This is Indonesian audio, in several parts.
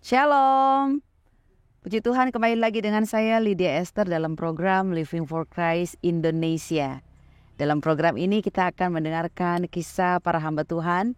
Shalom. Puji Tuhan, kembali lagi dengan saya Lydia Esther dalam program Living for Christ Indonesia. Dalam program ini kita akan mendengarkan kisah para hamba Tuhan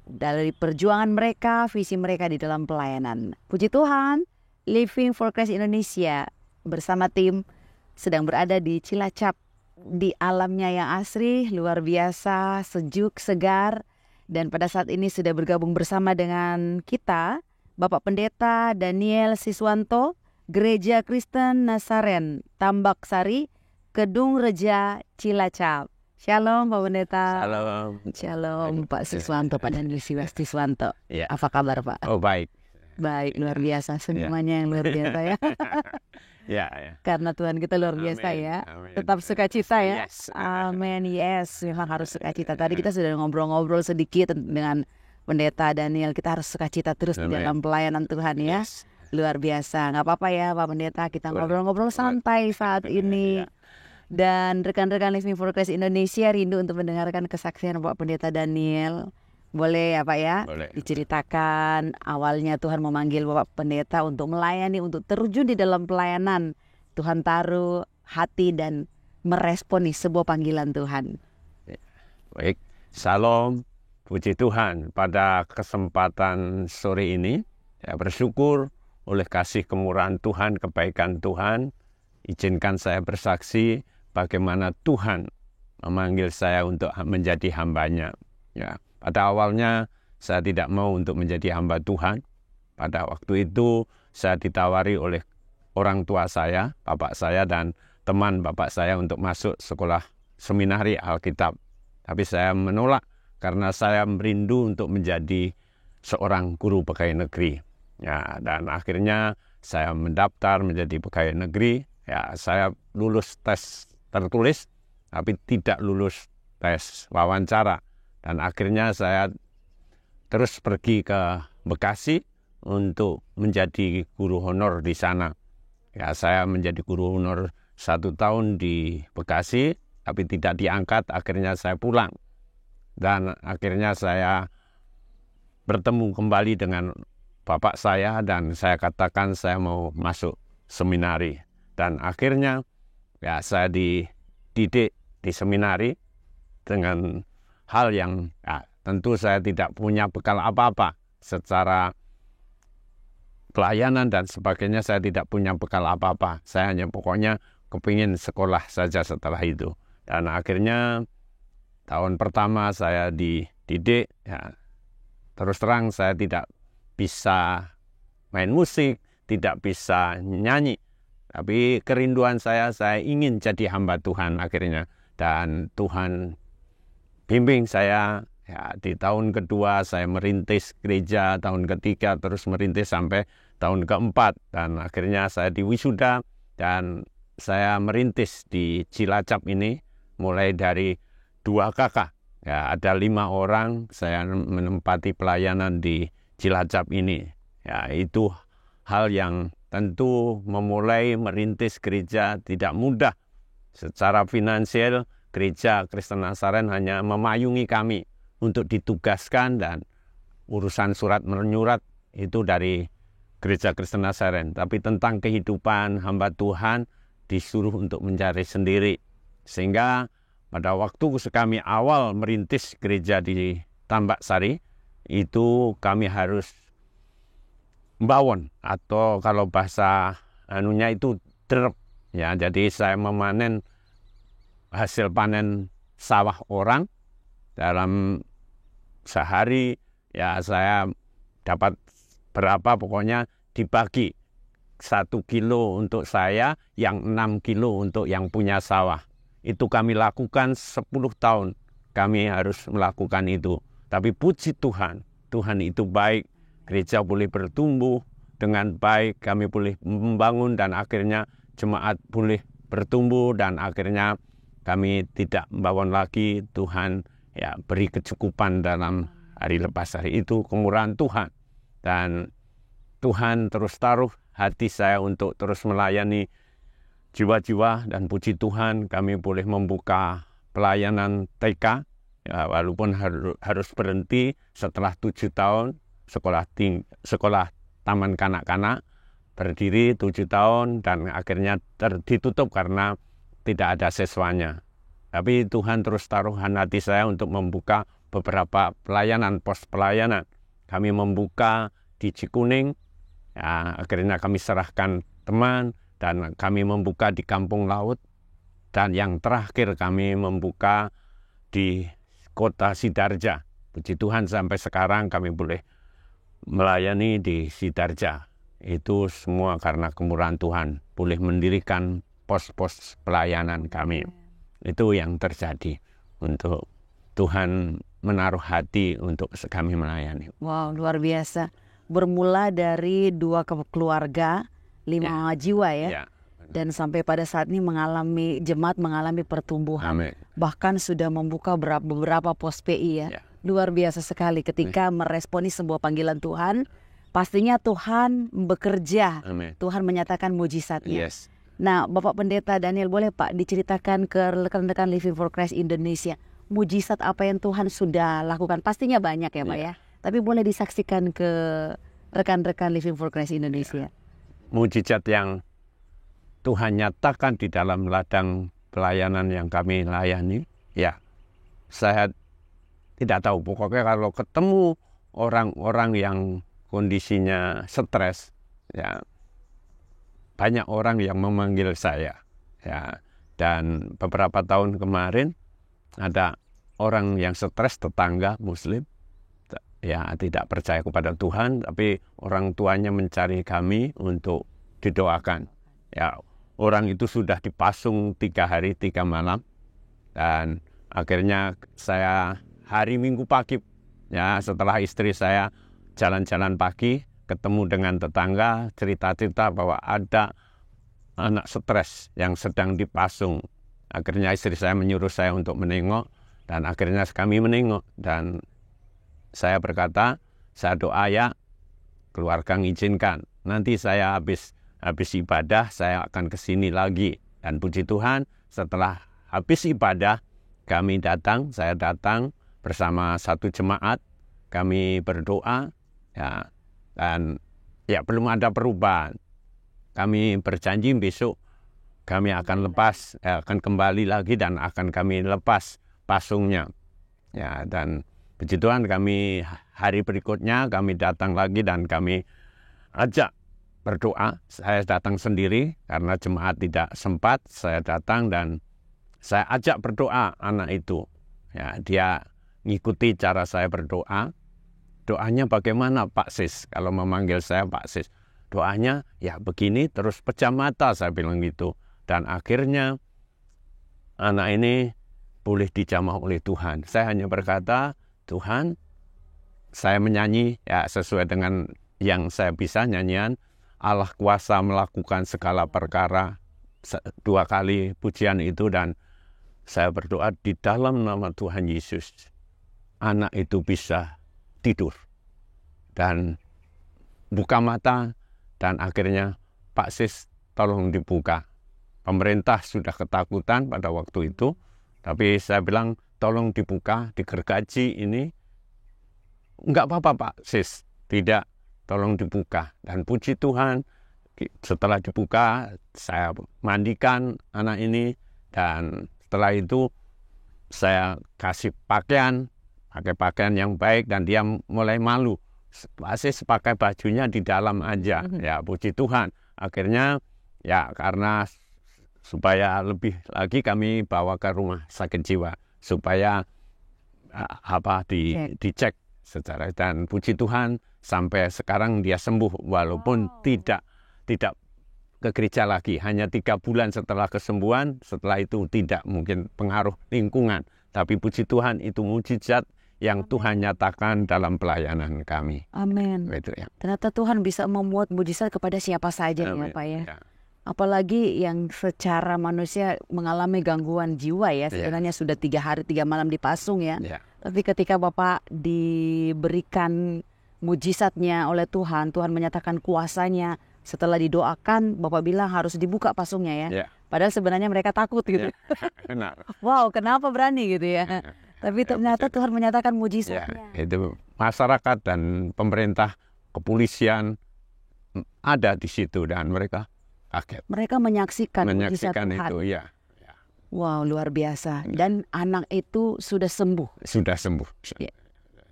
dari perjuangan mereka, visi mereka di dalam pelayanan. Puji Tuhan, Living for Christ Indonesia bersama tim sedang berada di Cilacap, di alamnya yang asri, luar biasa, sejuk, segar. Dan pada saat ini sudah bergabung bersama dengan kita Bapak Pendeta Daniel Siswanto, Gereja Kristen Nazaren, Tambak Sari, Kedung Reja, Cilacap. Shalom Pak Pendeta. Shalom. Shalom Pak Siswanto, Pak Daniel Siswanto. Ya. Apa kabar Pak? Oh baik. Baik, luar biasa. Semuanya yang luar biasa ya. Ya. Karena Tuhan kita luar biasa. Amin. Ya. Amin. Tetap sukacita ya. Yes. Amin. Yes, memang harus sukacita. Tadi kita sudah ngobrol-ngobrol sedikit dengan Pendeta Daniel. Kita harus sukacita terus di dalam pelayanan Tuhan ya. Yes. Luar biasa. Nggak apa-apa ya Pak Pendeta, kita Boleh. ngobrol-ngobrol santai saat ini. Ya. Dan rekan-rekan Living for Christ Indonesia rindu untuk mendengarkan kesaksian Pak Pendeta Daniel. Boleh ya Pak ya? Boleh. Diceritakan awalnya Tuhan memanggil Bapak Pendeta untuk melayani, untuk terjun di dalam pelayanan. Tuhan taruh hati dan meresponi sebuah panggilan Tuhan. Baik. Salam. Puji Tuhan, pada kesempatan sore ini saya bersyukur oleh kasih kemurahan Tuhan, kebaikan Tuhan. Izinkan saya bersaksi bagaimana Tuhan memanggil saya untuk menjadi hambanya. Ya, pada awalnya saya tidak mau untuk menjadi hamba Tuhan. Pada waktu itu saya ditawari oleh orang tua saya, bapak saya dan teman bapak saya untuk masuk sekolah seminari Alkitab. Tapi saya menolak karena saya merindu untuk menjadi seorang guru pegawai negeri. Ya, dan akhirnya saya mendaftar menjadi pegawai negeri. Ya, saya lulus tes tertulis, tapi tidak lulus tes wawancara. Dan akhirnya saya terus pergi ke Bekasi untuk menjadi guru honor di sana. Ya, saya menjadi guru honor 1 tahun di Bekasi, tapi tidak diangkat. Akhirnya saya pulang. Dan akhirnya saya bertemu kembali dengan bapak saya dan saya katakan saya mau masuk seminari. Dan akhirnya ya saya dididik di seminari dengan hal yang ya, tentu saya tidak punya bekal apa-apa secara pelayanan dan sebagainya. Saya tidak punya bekal apa-apa. Saya hanya pokoknya kepingin sekolah saja setelah itu. Dan akhirnya tahun pertama saya dididik, ya, terus terang saya tidak bisa main musik, tidak bisa nyanyi. Tapi kerinduan saya ingin jadi hamba Tuhan akhirnya. Dan Tuhan bimbing saya, ya, di tahun kedua saya merintis gereja, tahun ketiga terus merintis sampai tahun keempat. Dan akhirnya saya diwisuda dan saya merintis di Cilacap ini mulai dari 2 kakak. Ya, ada 5 orang saya menempati pelayanan di Cilacap ini. Ya, itu hal yang tentu memulai merintis gereja tidak mudah. Secara finansial, Gereja Kristen Nazaren hanya memayungi kami untuk ditugaskan dan urusan surat menyurat itu dari Gereja Kristen Nazaren. Tapi tentang kehidupan hamba Tuhan disuruh untuk mencari sendiri. Sehingga pada waktu kami awal merintis gereja di Tambak Sari, itu kami harus mbawon atau kalau bahasa anunya itu derep. Ya, jadi saya memanen hasil panen sawah orang dalam sehari. Ya, saya dapat berapa pokoknya dibagi 1 kilo untuk saya, yang 6 kilo untuk yang punya sawah. Itu kami lakukan 10 tahun. Kami harus melakukan itu. Tapi puji Tuhan, Tuhan itu baik. Gereja boleh bertumbuh dengan baik. Kami boleh membangun dan akhirnya jemaat boleh bertumbuh. Dan akhirnya kami tidak membangun lagi. Tuhan ya beri kecukupan dalam hari lepas hari itu. Kemurahan Tuhan. Dan Tuhan terus taruh hati saya untuk terus melayani jiwa-jiwa, dan puji Tuhan kami boleh membuka pelayanan TK, ya, walaupun harus berhenti setelah 7 tahun sekolah taman kanak-kanak, berdiri 7 tahun dan akhirnya ditutup karena tidak ada siswanya. Tapi Tuhan terus taruhan hati saya untuk membuka beberapa pelayanan, pos pelayanan. Kami membuka di Cikuning, ya, akhirnya kami serahkan teman, dan kami membuka di Kampung Laut, dan yang terakhir kami membuka di kota Sidarja. Puji Tuhan sampai sekarang kami boleh melayani di Sidarja. Itu semua karena kemurahan Tuhan, boleh mendirikan pos-pos pelayanan kami. Itu yang terjadi untuk Tuhan menaruh hati untuk kami melayani. Wow, luar biasa. Bermula dari 2 keluarga, 5 jiwa ya. Dan sampai pada saat ini jemaat mengalami pertumbuhan. Amin. Bahkan sudah membuka beberapa pos PI ya. Luar biasa sekali ketika meresponi sebuah panggilan Tuhan. Pastinya Tuhan bekerja. Amin. Tuhan menyatakan mujizatnya. Yes. Nah, Bapak Pendeta Daniel, boleh Pak diceritakan ke rekan-rekan Living for Christ Indonesia, mujizat apa yang Tuhan sudah lakukan? Pastinya banyak ya Pak ya. Tapi boleh disaksikan ke rekan-rekan Living for Christ Indonesia. Mujizat yang Tuhan nyatakan di dalam ladang pelayanan yang kami layani, ya saya tidak tahu. Pokoknya kalau ketemu orang-orang yang kondisinya stres, ya banyak orang yang memanggil saya, ya. Dan beberapa tahun kemarin ada orang yang stres, tetangga Muslim, ya tidak percaya kepada Tuhan, tapi orang tuanya mencari kami untuk didoakan. Ya, orang itu sudah dipasung 3 hari 3 malam, dan akhirnya saya hari Minggu pagi, ya setelah istri saya jalan-jalan pagi, ketemu dengan tetangga, cerita-cerita bahwa ada anak stres yang sedang dipasung. Akhirnya istri saya menyuruh saya untuk menengok, dan akhirnya kami menengok, dan saya berkata, saya doa ya, keluarga mengizinkan. Nanti saya habis ibadah, saya akan ke sini lagi. Dan puji Tuhan, setelah habis ibadah, saya datang bersama satu jemaat, kami berdoa, ya, dan ya belum ada perubahan. Kami berjanji besok kami akan akan kembali lagi dan akan kami lepas pasungnya. Ya, dan puji Tuhan, kami hari berikutnya kami datang lagi dan kami ajak berdoa. Saya datang sendiri karena jemaat tidak sempat. Saya datang dan saya ajak berdoa anak itu. Ya, dia ngikuti cara saya berdoa. Doanya bagaimana Pak Sis? Kalau memanggil saya Pak Sis. Doanya ya begini, terus pejam mata, saya bilang gitu. Dan akhirnya anak ini boleh dijamah oleh Tuhan. Saya hanya berkata, Tuhan, saya menyanyi ya sesuai dengan yang saya bisa, nyanyian Allah kuasa melakukan segala perkara, 2 kali pujian itu, dan saya berdoa di dalam nama Tuhan Yesus, anak itu bisa tidur dan buka mata, dan akhirnya Pak Sis tolong dibuka. Pemerintah sudah ketakutan pada waktu itu, tapi saya bilang tolong dibuka, digergaji ini. Enggak apa-apa Pak Sis, tidak, tolong dibuka. Dan puji Tuhan, setelah dibuka, saya mandikan anak ini, dan setelah itu saya kasih pakai pakaian yang baik, dan dia mulai malu. Sis pakai bajunya di dalam aja, ya puji Tuhan. Akhirnya ya karena supaya lebih lagi kami bawa ke rumah sakit jiwa supaya dicek secara, dan puji Tuhan sampai sekarang dia sembuh walaupun tidak ke gereja lagi, hanya 3 bulan setelah kesembuhan. Setelah itu tidak mungkin pengaruh lingkungan, tapi puji Tuhan itu mujizat yang Tuhan nyatakan dalam pelayanan kami. Amin. Itu ya. Ternyata Tuhan bisa membuat mujizat kepada siapa saja ya Pak ya. Apalagi yang secara manusia mengalami gangguan jiwa ya. Sebenarnya sudah 3 hari 3 malam dipasung ya. Tapi ketika Bapak diberikan mujizatnya oleh Tuhan, Tuhan menyatakan kuasanya. Setelah didoakan, Bapak bilang harus dibuka pasungnya ya. Padahal sebenarnya mereka takut gitu. Benar. Wow, kenapa berani gitu ya. Tapi ternyata Tuhan menyatakan mujizatnya. Ya, itu masyarakat dan pemerintah, kepolisian, ada di situ dan mereka kaget. Mereka menyaksikan mujizat Tuhan. Itu, ya. Wow, luar biasa. Dan anak itu sudah sembuh. Sudah sembuh. Ya.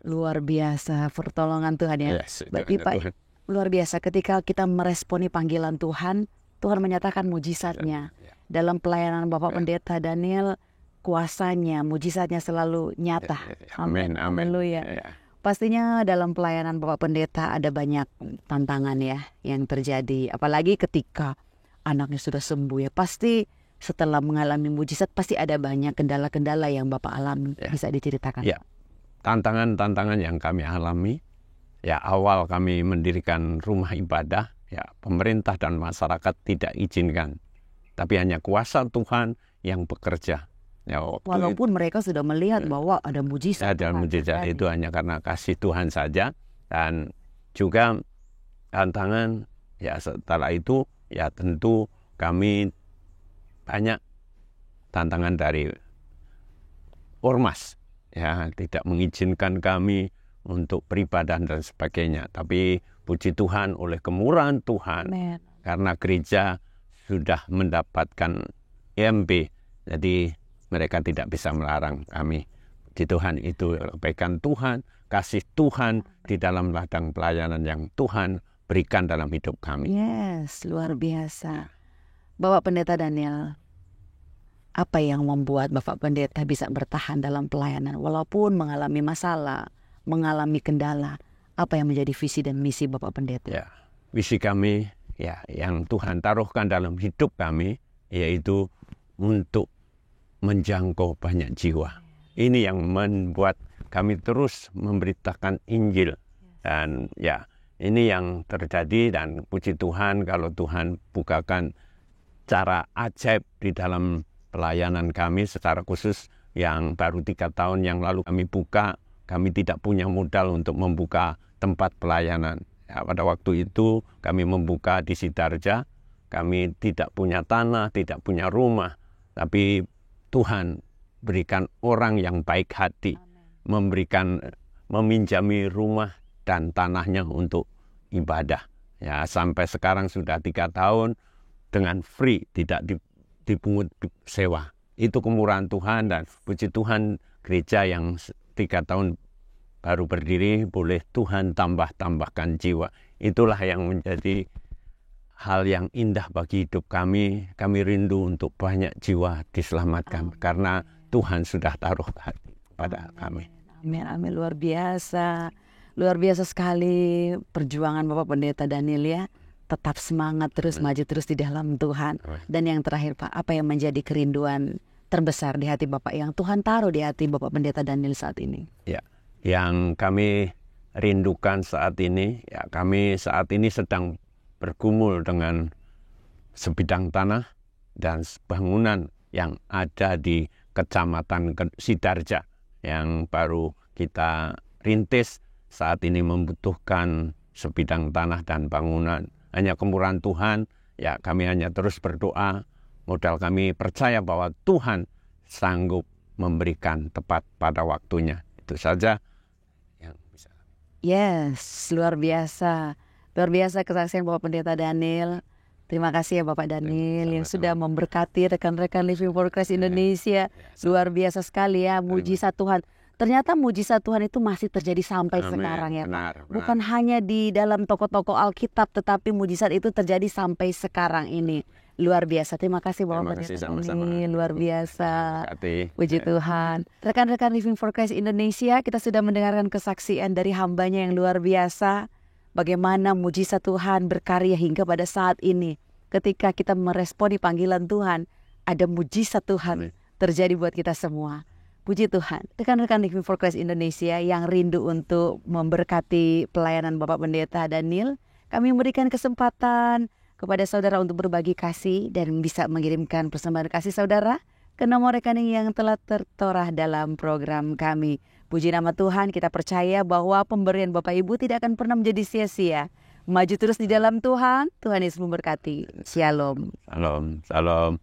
Luar biasa pertolongan Tuhan ya. Yes, Berarti Pak, Tuhan. luar biasa ketika kita meresponi panggilan Tuhan, Tuhan menyatakan mujizatnya. Dalam pelayanan Bapak Pendeta Daniel, kuasanya, mujizatnya selalu nyata. Amin, amin. Haleluya. Pastinya dalam pelayanan Bapak Pendeta ada banyak tantangan ya yang terjadi. Apalagi ketika anaknya sudah sembuh ya. Pasti setelah mengalami mujizat pasti ada banyak kendala-kendala yang Bapak alami. Bisa diceritakan? Ya. Tantangan-tantangan yang kami alami, ya awal kami mendirikan rumah ibadah, ya pemerintah dan masyarakat tidak izinkan. Tapi hanya kuasa Tuhan yang bekerja. Ya, walaupun mereka sudah melihat bahwa ada mujizat. Ada mujizat itu hanya karena kasih Tuhan saja. Dan juga tantangan, ya setelah itu, ya tentu kami banyak tantangan dari ormas. Ya, tidak mengizinkan kami untuk beribadah dan sebagainya. Tapi puji Tuhan oleh kemurahan Tuhan, Amen. Karena gereja sudah mendapatkan IMB, jadi mereka tidak bisa melarang kami. Puji Tuhan itu kebaikan Tuhan, kasih Tuhan di dalam ladang pelayanan yang Tuhan berikan dalam hidup kami. Yes, luar biasa. Bapak Pendeta Daniel, apa yang membuat Bapak Pendeta bisa bertahan dalam pelayanan walaupun mengalami masalah, mengalami kendala? Apa yang menjadi visi dan misi Bapak Pendeta? Ya, visi kami ya yang Tuhan taruhkan dalam hidup kami yaitu untuk menjangkau banyak jiwa. Ini yang membuat kami terus memberitakan Injil. Dan ya, ini yang terjadi dan puji Tuhan kalau Tuhan bukakan cara ajaib di dalam pelayanan kami secara khusus yang baru 3 tahun yang lalu kami buka. Kami tidak punya modal untuk membuka tempat pelayanan. Ya, pada waktu itu kami membuka di Sidarja. Kami tidak punya tanah, tidak punya rumah. Tapi Tuhan berikan orang yang baik hati. Meminjami rumah dan tanahnya untuk ibadah. Ya, sampai sekarang sudah 3 tahun dengan free, tidak dipungut sewa. Itu kemurahan Tuhan dan puji Tuhan gereja yang 3 tahun baru berdiri boleh Tuhan tambahkan jiwa. Itulah yang menjadi hal yang indah bagi hidup kami. Kami rindu untuk banyak jiwa diselamatkan. Karena Tuhan sudah taruh hati pada kami. Amin, amin. Luar biasa. Luar biasa sekali perjuangan Bapak Pendeta Daniel ya. Tetap semangat terus, maju terus di dalam Tuhan. Dan yang terakhir Pak, apa yang menjadi kerinduan terbesar di hati Bapak yang Tuhan taruh di hati Bapak Pendeta Daniel saat ini? Ya, yang kami rindukan saat ini, ya kami saat ini sedang bergumul dengan sebidang tanah dan bangunan yang ada di Kecamatan Sidarja yang baru kita rintis. Saat ini membutuhkan sebidang tanah dan bangunan. Hanya kemurahan Tuhan, ya kami hanya terus berdoa. Modal kami percaya bahwa Tuhan sanggup memberikan tepat pada waktunya. Itu saja yang bisa. Yes, luar biasa. Luar biasa kesaksian Bapak Pendeta Daniel. Terima kasih ya Bapak Daniel yang sudah memberkati rekan-rekan Living for Christ Indonesia. Luar biasa sekali ya, mujizat Tuhan. Ternyata mujizat Tuhan itu masih terjadi sampai sekarang ya Pak. Benar. Bukan hanya di dalam toko-toko Alkitab, tetapi mujizat itu terjadi sampai sekarang ini. Luar biasa. Terima kasih Bapak Pendeta Daniel. Luar biasa. Puji Tuhan. Rekan-rekan Living for Christ Indonesia, kita sudah mendengarkan kesaksian dari hambanya yang luar biasa. Bagaimana mujizat Tuhan berkarya hingga pada saat ini. Ketika kita meresponi panggilan Tuhan, ada mujizat Tuhan terjadi buat kita semua. Puji Tuhan. Rekan-rekan Living for Christ Indonesia yang rindu untuk memberkati pelayanan Bapak Pendeta Daniel, kami memberikan kesempatan kepada saudara untuk berbagi kasih dan bisa mengirimkan persembahan kasih saudara ke nomor rekening yang telah tertera dalam program kami. Puji nama Tuhan, kita percaya bahwa pemberian Bapak Ibu tidak akan pernah menjadi sia-sia. Maju terus di dalam Tuhan, Tuhan Yesus memberkati. Shalom. Shalom.